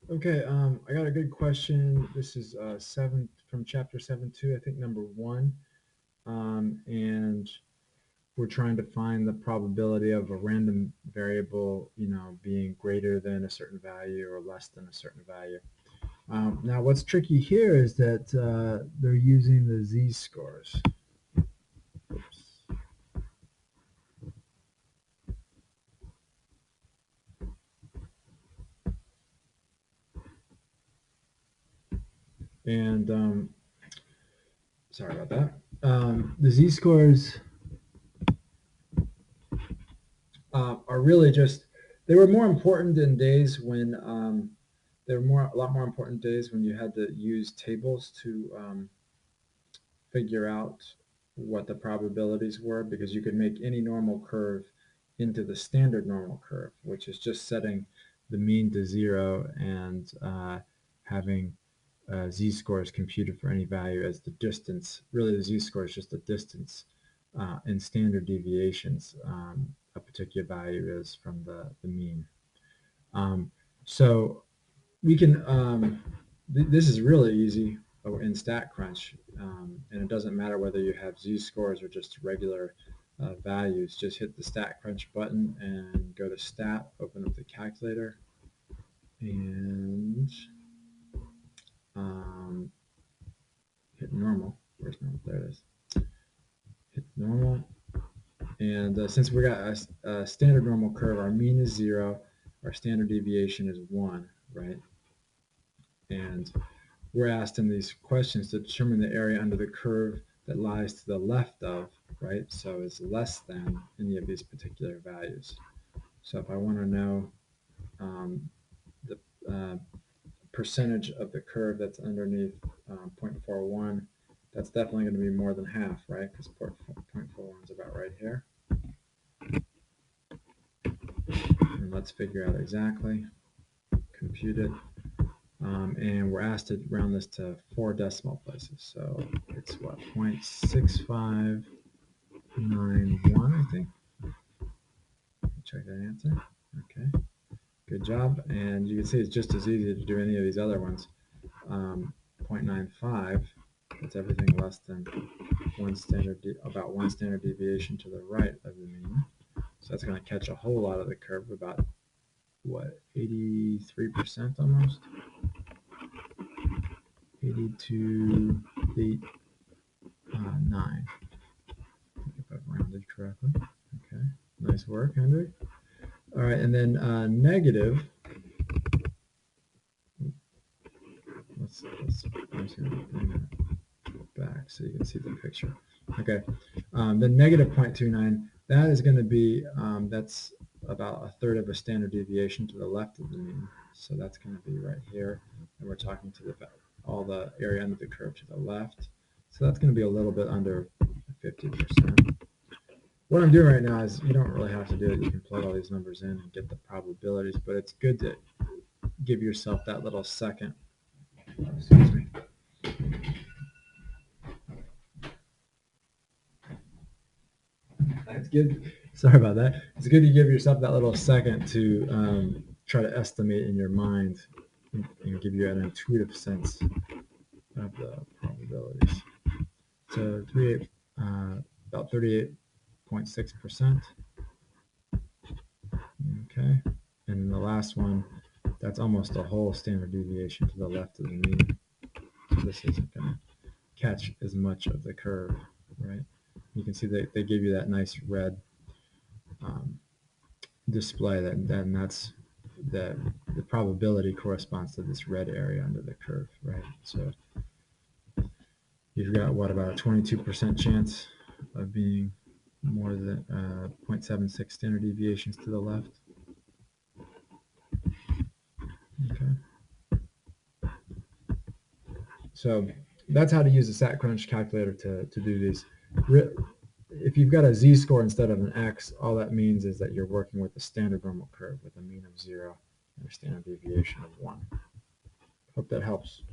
Okay, I got a good question. This is from chapter 7.2, I think number 1. And we're trying to find the probability of a random variable, being greater than a certain value or less than a certain value. Now, what's tricky here is that they're using the z-scores. Oops. And sorry about that. The z-scores are really just, they were more important in days when there were a lot more important days when you had to use tables to figure out what the probabilities were, because you could make any normal curve into the standard normal curve, which is just setting the mean to 0 and having z-scores computed for any value as the distance. Really, the z-score is just the distance in standard deviations a particular value is from the mean. So we can, this is really easy in StatCrunch, and it doesn't matter whether you have z-scores or just regular values. Just hit the StatCrunch button and go to Stat, open up the calculator, and hit normal. Where's normal? There it is. Hit normal. And since we got a standard normal curve, our mean is 0, our standard deviation is 1, right? And we're asked in these questions to determine the area under the curve that lies to the left of, right? So it's less than any of these particular values. So if I want to know the percentage of the curve that's underneath 0.41, that's definitely going to be more than half, right? Because 0.41 is about right here. And let's figure out exactly, compute it. And we're asked to round this to 4 decimal places. So it's what, 0.6591, I think. Check that answer. Okay, good job. And you can see it's just as easy to do any of these other ones. 0.95, that's everything less than about one standard deviation to the right of the mean. So that's going to catch a whole lot of the curve, about what, 83% almost? 82.89. If I've rounded correctly. Okay, nice work, Hendrik. All right, and then negative. I'm just going to bring that back so you can see the picture. Okay, the negative 0.29, that is going to be, that's about a third of a standard deviation to the left of the mean. So that's going to be right here. And we're talking to all the area under the curve to the left. So that's going to be a little bit under 50%. What I'm doing right now is, you don't really have to do it. You can plug all these numbers in and get the probabilities, but it's good to give yourself that little second. Excuse me. It's good. Sorry about that. It's good to give yourself that little second to try to estimate in your mind and give you an intuitive sense of the probabilities. So about 38.6%. Okay. And then the last one, that's almost a whole standard deviation to the left of the mean. So this isn't going to catch as much of the curve, right? You can see they give you that nice red display, and that's the probability corresponds to this red area under the curve, right? So you've got, what, about a 22% chance of being more than 0.76 standard deviations to the left. Okay. So that's how to use the StatCrunch calculator to do these. If you've got a z-score instead of an x, all that means is that you're working with a standard normal curve with a mean of 0 and a standard deviation of 1. Hope that helps.